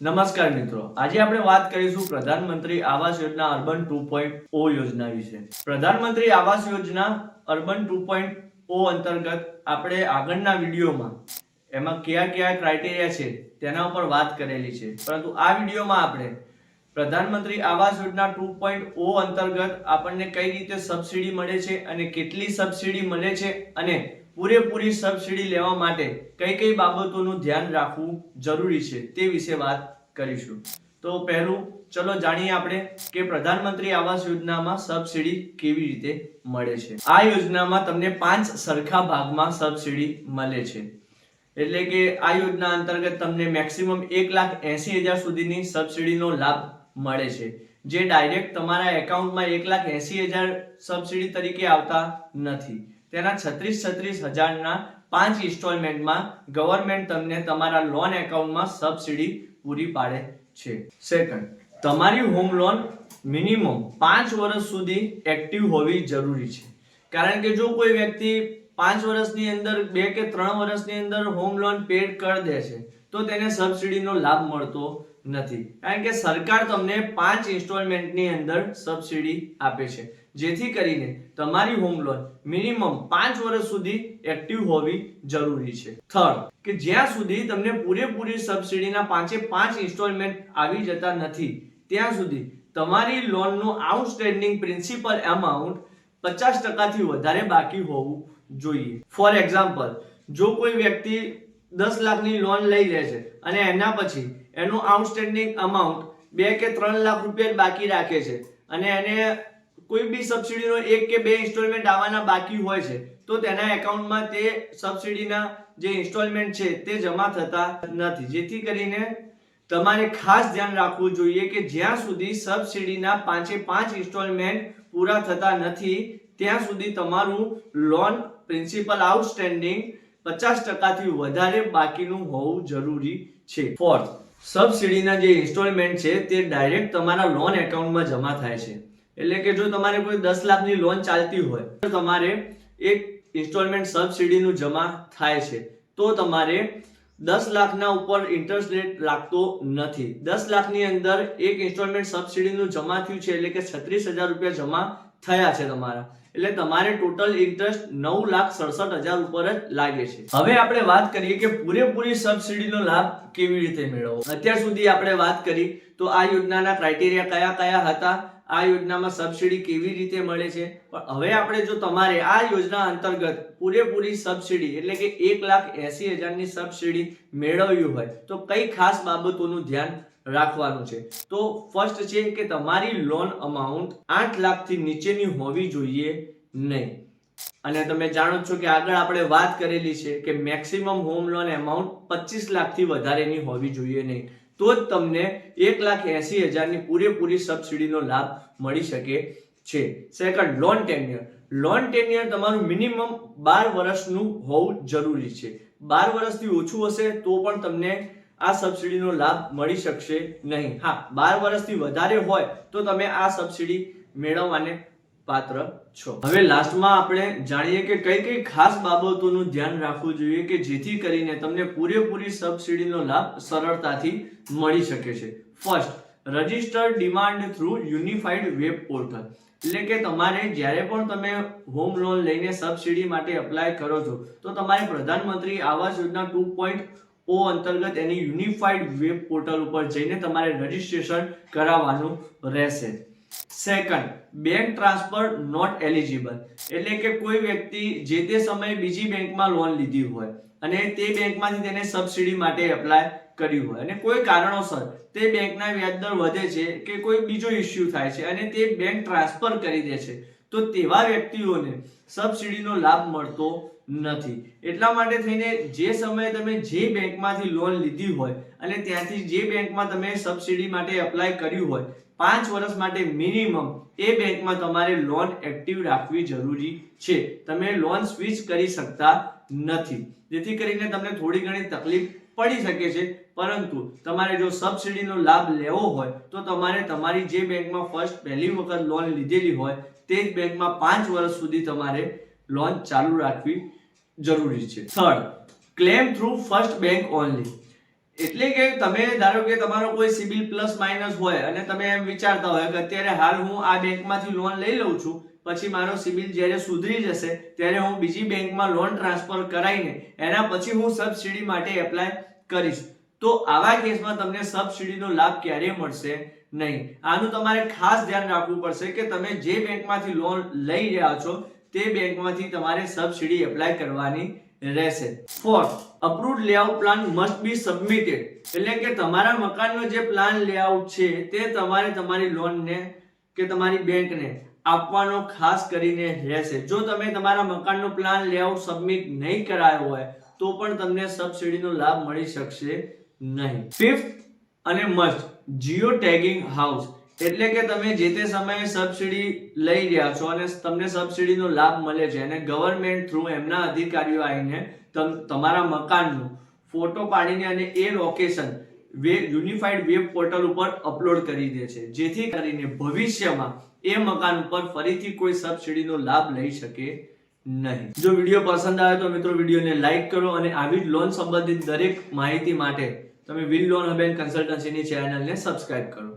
નમસ્કાર મિત્રો, આજે આપણે વાત કરીશું પ્રધાનમંત્રી આવાસ યોજના અર્બન 2.0 યોજના વિશે। પ્રધાનમંત્રી આવાસ યોજના અર્બન 2.0 અંતર્ગત આપણે આગળના વિડીયોમાં એમાં કયા કયા ક્રાઇટેરિયા છે તેના ઉપર વાત કરેલી છે, પરંતુ આ વિડીયોમાં આપણે પ્રધાનમંત્રી આવાસ યોજના 2.0 અંતર્ગત આપણને કઈ રીતે સબસિડી મળે છે અને કેટલી સબસિડી મળે છે અને પૂરેપૂરી સબસિડી લેવા માટે કઈ કઈ બાબતોનું ધ્યાન રાખવું જરૂરી છે તે વિશે વાત કરીશું। તો પહેલું ચલો જાણીએ આપણે કે પ્રધાનમંત્રી આવાસ યોજનામાં સબસિડી કેવી રીતે મળે છે। આ યોજનામાં તમને 5 સરખા ભાગમાં સબસિડી મળે છે, એટલે કે આ યોજના અંતર્ગત તમને મેક્સિમમ 1,80,000 સુધીની સબસિડીનો લાભ મળે છે, જે ડાયરેક્ટ તમારા એકાઉન્ટમાં 1,80,000 સબસિડી તરીકે આવતા નથી। તેના 36,000 ના 5 ઇન્સ્ટોલમેન્ટમાં ગવર્નમેન્ટ તમને તમારા લોન એકાઉન્ટમાં સબસિડી પૂરી પાડે છે। સેકન્ડ, તમારી હોમ લોન મિનિમમ 5 વર્ષ સુધી એક્ટિવ હોવી જરૂરી છે, કારણ કે જો કોઈ વ્યક્તિ 5 વર્ષની અંદર 2 કે 3 વર્ષની અંદર હોમ લોન પેડ કરી દે છે તો તેને સબસિડીનો લાભ મળતો નથી, કારણ કે સરકાર તમને 5 ઇન્સ્ટોલમેન્ટની અંદર સબસિડી આપે છે, જેથી કરીને તમારી હોમ લોન મિનિમમ 5 વર્ષ સુધી એક્ટિવ હોવી જરૂરી છે। થર્ડ, કે જ્યાં સુધી તમને પૂરેપૂરી સબસિડીના 5 ઇન્સ્ટોલમેન્ટ આવી જતા નથી ત્યાં સુધી તમારી લોનનું આઉટસ્ટેન્ડિંગ પ્રિન્સિપલ એમાઉન્ટ 50% થી વધારે બાકી હોવું જોઈએ। ફોર એક્ઝામ્પલ, જો કોઈ વ્યક્તિ 10 લાખની લોન લઈ લે છે અને એના પછી એનું આઉટસ્ટેન્ડિંગ અમાઉન્ટ 2 કે 3 લાખ રૂપિયા બાકી રાખે છે અને એને કોઈ બી સબસિડીનો 1 કે 2 ઇન્સ્ટોલમેન્ટ આવવાના બાકી હોય છે તો તેના એકાઉન્ટમાં તે સબસિડીના જે ઇન્સ્ટોલમેન્ટ છે તે જમા થતા નથી, જેથી કરીને તમારે ખાસ ધ્યાન રાખવું જોઈએ કે જ્યાં સુધી સબસિડીના 5 ઇન્સ્ટોલમેન્ટ પૂરા થતા નથી ત્યાં સુધી તમારું લોન પ્રિન્સિપલ આઉટસ્ટેન્ડિંગ 50% થી વધારે બાકીનું હોવું જરૂરી છે। ફોર્થ, સબસિડીના જે ઇન્સ્ટોલમેન્ટ છે તે ડાયરેક્ટ તમારા લોન એકાઉન્ટમાં જમા થાય છે, એટલે કે જો તમારે કોઈ 10 લાખની લોન ચાલતી હોય તો તમારે એક ઇન્સ્ટોલમેન્ટ સબસિડીનું જમા થાય છે તો તમારે 10 લાખના ઉપર ઇન્ટરેસ્ટ રેટ લાગતો નથી। 10 લાખની અંદર એક ઇન્સ્ટોલમેન્ટ સબસિડીનું જમા થયું છે એટલે કે 36,000 રૂપિયા જમા થયા છે તમારા, એટલે તમારે ટોટલ ઇન્ટરેસ્ટ 9,67,000 ઉપર જ લાગે છે। હવે આપણે વાત કરીએ કે પૂરેપૂરી સબસિડીનો લાભ કેવી રીતે મેળવવો। અત્યાર સુધી આપણે વાત કરી તો આ યોજનાના ક્રાઇટેરિયા કયા કયા હતા, આ યોજનામાં સબસિડી કેવી રીતે મળે છે, પણ હવે આપણે જો તમારે આ યોજના અંતર્ગત પૂરેપૂરી સબસિડી એટલે કે 1,80,000 ની સબસિડી મેળવવી હોય તો કઈ ખાસ બાબતોનું ધ્યાન રાખવાનું છે। તો ફર્સ્ટ છે કે તમારી લોન અમાઉન્ટ 8 લાખથી નીચેની હોવી જોઈએ નહીં, અને તમે જાણો છો કે આગળ આપણે વાત કરેલી છે કે મેક્સિમમ હોમ લોન એમાઉન્ટ 25 લાખથી વધારેની હોવી જોઈએ નહીં, તો જ તમને 1,80,000 ની પૂરેપૂરી સબસિડીનો લાભ મળી શકે છે। Second, loan tenure. Loan tenure તમારું મિનિમમ 12 વર્ષનું હોવું જરૂરી છે। 12 વર્ષથી ઓછું હશે તો પણ તમને આ સબસિડીનો લાભ મળી શકશે નહીં। હા, 12 વર્ષથી વધારે હોય તો તમે આ સબસિડી મેળવવાને પાત્ર છો। હવે લાસ્ટમાં આપણે જાણીએ કે કઈ કઈ ખાસ બાબતોનું ધ્યાન રાખવું જોઈએ કે જેથી કરીને તમને પૂરેપૂરી સબસિડીનો લાભ સરળતાથી મળી શકે છે। First, registered demand through unified web portal, એટલે કે તમારે જ્યારે પણ તમે હોમ લોન લઈને સબસિડી માટે એપ્લાય કરો છો તો તમારે પ્રધાનમંત્રી આવાસ યોજના 2.0 અંતર્ગત એની યુનિફાઈડ વેબ પોર્ટલ ઉપર જઈને તમારે રજિસ્ટ્રેશન કરાવવાનું રહેશે। Second, bank transfer not eligible, એટલે કે કોઈ વ્યક્તિ જે તે સમયે બીજી બેંકમાં લોન લીધી હોય અને તે બેંકમાંથી તેને સબસિડી માટે એપ્લાય કર્યું હોય અને કોઈ કારણોસર તે બેંકના વ્યાજદર વધે છે કે કોઈ બીજો ઇશ્યુ થાય છે અને તે બેંક ટ્રાન્સફર કરી દે છે તો તેવા વ્યક્તિઓને સબસિડીનો લાભ મળતો નથી। એટલા માટે થઈને જે સમયે તમે જે બેંકમાંથી લોન લીધી હોય અને ત્યાંથી જે બેંકમાં તમે સબસિડી માટે એપ્લાય કર્યું હોય 5 વર્ષ માટે મિનિમમ એ બેંકમાં તમારે લોન એક્ટિવ રાખવી જરૂરી છે। તમે લોન સ્વિચ કરી શકતા નથી, જેથી કરીને તમને થોડી ઘણી તકલીફ પડી શકે છે, પરંતુ તમારે જો સબસિડીનો લાભ લેવો હોય તો તમારે તમારી જે બેંકમાં પહેલી વખત લોન લીધેલી હોય તે જ બેંકમાં 5 વર્ષ સુધી તમારે લોન ચાલુ રાખવી જરૂરી છે। Third, claim through first bank only, એટલે કે તમે ધારો કે તમારો કોઈ સિબિલ પ્લસ માઇનસ હોય અને તમે એમ વિચારતા હોય કે અત્યારે હાલ હું આ બેંકમાંથી લોન લઈ લઉં છું, પછી મારો સિબિલ જ્યારે સુધરી જશે ત્યારે હું બીજી બેંકમાં લોન ટ્રાન્સફર કરાવીને એના પછી હું સબસિડી માટે એપ્લાય કરીશ, તો આવા કેસમાં તમને સબસિડીનો લાભ ક્યારેય મળશે નહીં. આનું તમારે ખાસ ધ્યાન રાખવું પડશે કે તમે જે બેંકમાંથી લોન લઈ રહ્યા છો તે બેંકમાંથી તમારે સબસિડી એપ્લાય કરવાની રહેશે. Fourth, approved layout plan must be submitted. એટલે કે તમારા મકાનનો જે પ્લાન લેઆઉટ છે તે તમારે તમારી લોનને કે તમારી બેંકને આપવાનો ખાસ કરીને રહેશે. જો તમે તમારા મકાનનો પ્લાન લેઆઉટ સબમિટ નહીં કરાયો હોય તો પણ તમને સબસિડીનો લાભ મળી શકશે નહીં. ફિફ્થ અને મસ્ટ, જીઓ ટેગિંગ હાઉસ. એટલે કે તમે જે તે સમયે સબસિડી લઈ રહ્યા છો અને તમને સબસિડીનો લાભ મળે છે અને ગવર્નમેન્ટ થ્રુ એમના અધિકારીઓ આવીને તમારા મકાનનો ફોટો પાડીને અને એ લોકેશન યુનિફાઈડ વેબ પોર્ટલ ઉપર અપલોડ કરી દે છે, જેથી કરીને ભવિષ્યમાં એ મકાન ઉપર ફરીથી કોઈ સબસિડીનો લાભ લઈ શકે નહીં. જો વિડીયો પસંદ આવે તો મિત્રો વિડીયોને લાઈક કરો અને આવી જ લોન સંબંધિત દરેક માહિતી માટે તમે વિલ લોન હબ એન્ડ કન્સલ્ટન્સીની ચેનલને સબસ્ક્રાઇબ કરો.